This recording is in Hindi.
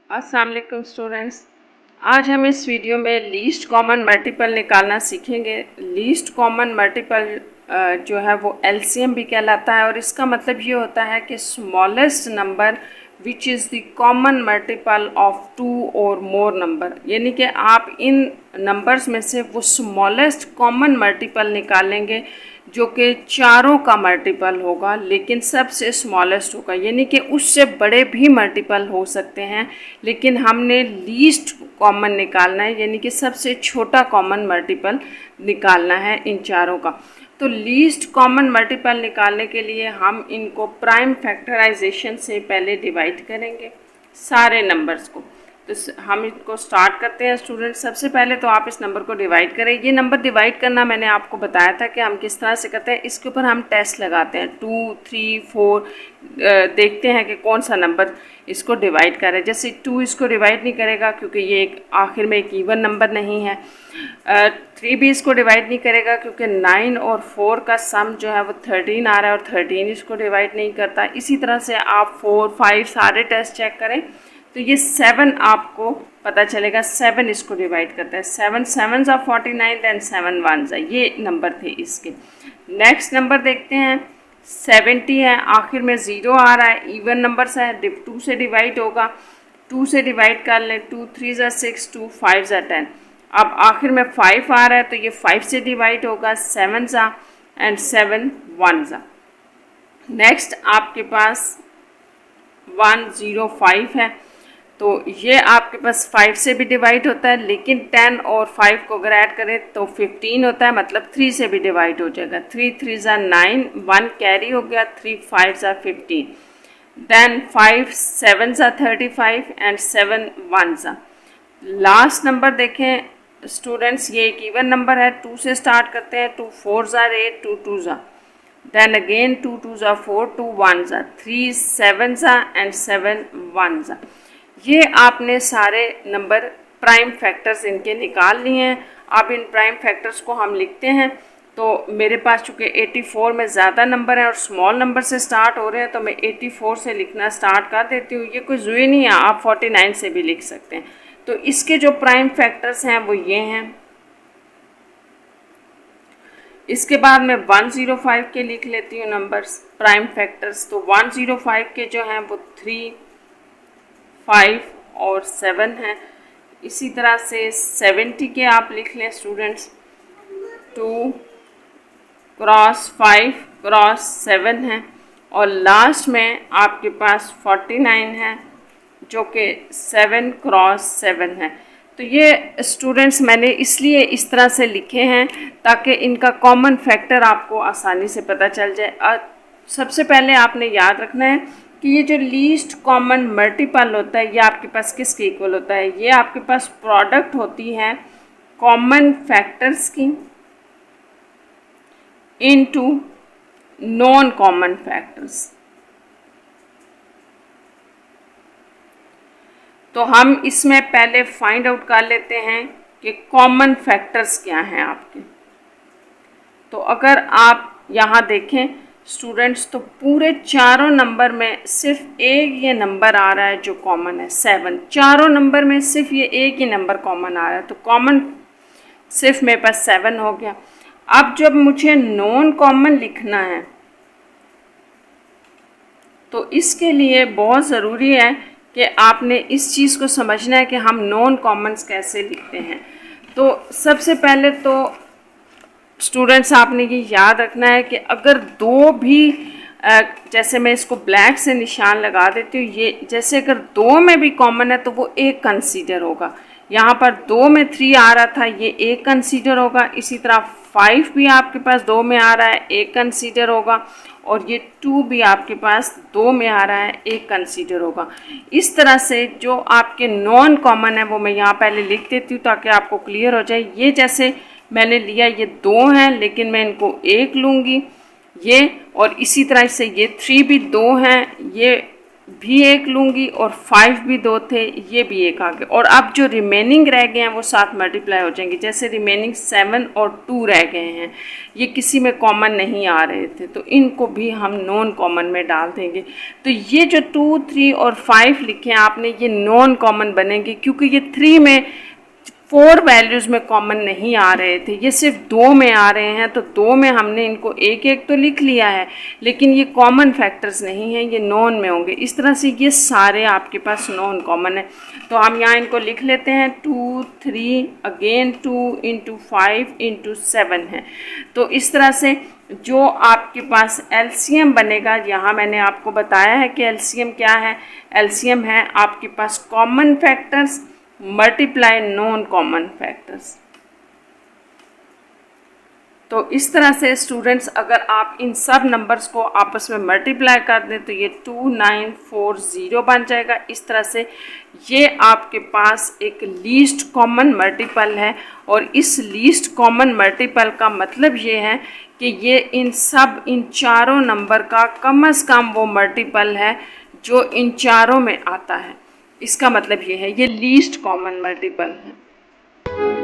अस्सलाम वालेकुम स्टूडेंट्स। आज हम इस वीडियो में लीस्ट कॉमन मल्टीपल निकालना सीखेंगे। लीस्ट कॉमन मल्टीपल जो है वो एलसीएम भी कहलाता है और इसका मतलब ये होता है कि smallest number which is the common multiple of two और मोर नंबर, यानी कि आप इन नंबर्स में से वो स्मॉलेस्ट कॉमन मल्टीपल निकालेंगे जो कि चारों का मल्टीपल होगा, लेकिन सबसे स्मॉलेस्ट होगा, यानी कि उससे बड़े भी मल्टीपल हो सकते हैं, लेकिन हमने लीस्ट कॉमन निकालना है, यानी कि सबसे छोटा कॉमन मल्टीपल निकालना है इन चारों का। तो लीस्ट कॉमन मल्टीपल निकालने के लिए हम इनको प्राइम फैक्टराइजेशन से पहले डिवाइड करेंगे सारे नंबर्स को। तो हम इसको स्टार्ट करते हैं स्टूडेंट। सबसे पहले तो आप इस नंबर को डिवाइड करें। ये नंबर डिवाइड करना मैंने आपको बताया था कि हम किस तरह से करते हैं। इसके ऊपर हम टेस्ट लगाते हैं 2, 3, 4, देखते हैं कि कौन सा नंबर इसको डिवाइड करे। जैसे 2 इसको डिवाइड नहीं करेगा क्योंकि ये एक आखिर में एक इवन नंबर नहीं है। 3 भी इसको डिवाइड नहीं करेगा क्योंकि 9 और 4 का सम जो है वो 13 आ रहा है और 13 इसको डिवाइड नहीं करता। इसी तरह से आप 4, 5 सारे टेस्ट चेक करें तो ये 7 आपको पता चलेगा 7 इसको डिवाइड करता है। 7 7s are 49 than 7 1s are, ये नंबर थे इसके। नेक्स्ट नंबर देखते हैं 70 है, आखिर में 0 आ रहा है, इवन नंबर है, 2 से डिवाइड होगा। 2 से डिवाइड कर लें, 2 3s are 6, 2 5s are 10। अब आखिर में 5 आ रहा है तो ये 5 से डिवाइड होगा, 7s are and 7 1s are। Next आपके पास 105 है, तो ये आपके पास 5 से भी डिवाइड होता है, लेकिन 10 और 5 को अगर ऐड करें तो 15 होता है, मतलब 3 से भी डिवाइड हो जाएगा। 3 3s are 9, 1 कैरी हो गया, 3 5s are 15, then 5 7s are 35 and 7 1s are। Last number देखें स्टूडेंट्स, ये एक इवन नंबर है। 2 से स्टार्ट करते हैं, 2 4s are 8, 2 2s are, then again 2 2s are 4, 2 1s are, 3 7s are and 7 1s are। ये आपने सारे नंबर प्राइम फैक्टर्स इनके निकाल लिए हैं। अब इन प्राइम फैक्टर्स को हम लिखते हैं। तो मेरे पास चूँकि 84 में ज़्यादा नंबर है और स्मॉल नंबर से स्टार्ट हो रहे हैं तो मैं 84 से लिखना स्टार्ट कर देती हूँ। ये कोई ज़रूरी नहीं है, आप 49 से भी लिख सकते हैं। तो इसके जो प्राइम फैक्टर्स हैं वो ये हैं। इसके बाद मैं 105 के लिख लेती हूँ नंबर्स प्राइम फैक्टर्स। तो 105 के जो हैं वो 3, 5 और 7 हैं। इसी तरह से 70 के आप लिख लें स्टूडेंट्स, 2 क्रॉस 5 क्रॉस 7 हैं। और लास्ट में आपके पास 49 है जो कि 7 क्रॉस 7 है। तो ये स्टूडेंट्स मैंने इसलिए इस तरह से लिखे हैं ताकि इनका कॉमन फैक्टर आपको आसानी से पता चल जाए। सबसे पहले आपने याद रखना है कि ये जो लीस्ट कॉमन मल्टीपल होता है ये आपके पास किसके इक्वल होता है? ये आपके पास प्रोडक्ट होती है कॉमन फैक्टर्स की इनटू नॉन कॉमन फैक्टर्स। तो हम इसमें पहले फाइंड आउट कर लेते हैं कि कॉमन फैक्टर्स क्या हैं आपके। तो अगर आप यहाँ देखें स्टूडेंट्स तो पूरे चारों नंबर में सिर्फ एक ये नंबर आ रहा है जो कॉमन है, 7। चारों नंबर में सिर्फ ये एक ही नंबर कॉमन आ रहा है, तो कॉमन सिर्फ मेरे पास 7 हो गया। अब जब मुझे नॉन कॉमन लिखना है तो इसके लिए बहुत ज़रूरी है कि आपने इस चीज़ को समझना है कि हम नॉन कॉमन्स कैसे लिखते हैं। तो सबसे पहले तो स्टूडेंट्स आपने ये याद रखना है कि अगर दो भी जैसे मैं इसको ब्लैक से निशान लगा देती हूँ, ये जैसे अगर 2 में भी कॉमन है तो वो एक कंसीडर होगा। यहाँ पर 2 में 3 आ रहा था, ये एक कंसीडर होगा। इसी तरह 5 भी आपके पास 2 में आ रहा है, एक कंसीडर होगा। और ये 2 भी आपके पास 2 में आ रहा है, एक कंसीडर होगा। इस तरह से जो आपके नॉन कॉमन है वो मैं यहाँ पहले लिख देती हूँ ताकि आपको क्लियर हो जाए। ये जैसे मैंने लिया ये 2 हैं लेकिन मैं इनको 1 लूँगी ये, और इसी तरह से ये 3 भी 2 हैं, ये भी एक लूँगी और 5 भी 2 थे, ये भी एक आ गए, और अब जो रिमेनिंग रह गए हैं वो 7 मल्टीप्लाई हो जाएंगे। जैसे रिमेनिंग 7 और 2 रह गए हैं, ये किसी में कॉमन नहीं आ रहे थे, तो इनको भी हम नॉन कॉमन में डाल देंगे। तो ये जो 2, 3 और 5 लिखे हैं आपने, ये नॉन कॉमन बनेंगे, क्योंकि ये 3 में 4 वैल्यूज़ में कॉमन नहीं आ रहे थे, ये सिर्फ 2 में आ रहे हैं। तो 2 में हमने इनको एक एक तो लिख लिया है, लेकिन ये कॉमन फैक्टर्स नहीं हैं, ये नॉन में होंगे। इस तरह से ये सारे आपके पास नॉन कॉमन है। तो हम यहाँ इनको लिख लेते हैं 2, 3, अगेन 2 इंटू 5 इंटू 7 है। तो इस तरह से जो आपके पास एलसीएम बनेगा, यहाँ मैंने आपको बताया है कि एलसीएम क्या है। एलसीएम है आपके पास common factors multiply non common factors. तो इस तरह से स्टूडेंट्स, अगर आप इन सब नंबर्स को आपस में मल्टीप्लाई कर दें तो ये 2940 बन जाएगा। इस तरह से ये आपके पास एक लीस्ट कॉमन मल्टीपल है, और इस लीस्ट कॉमन मल्टीपल का मतलब ये है कि ये इन चारों नंबर का कम से कम वो मल्टीपल है जो इन चारों में आता है। इसका मतलब ये है, ये लीस्ट कॉमन मल्टीपल है।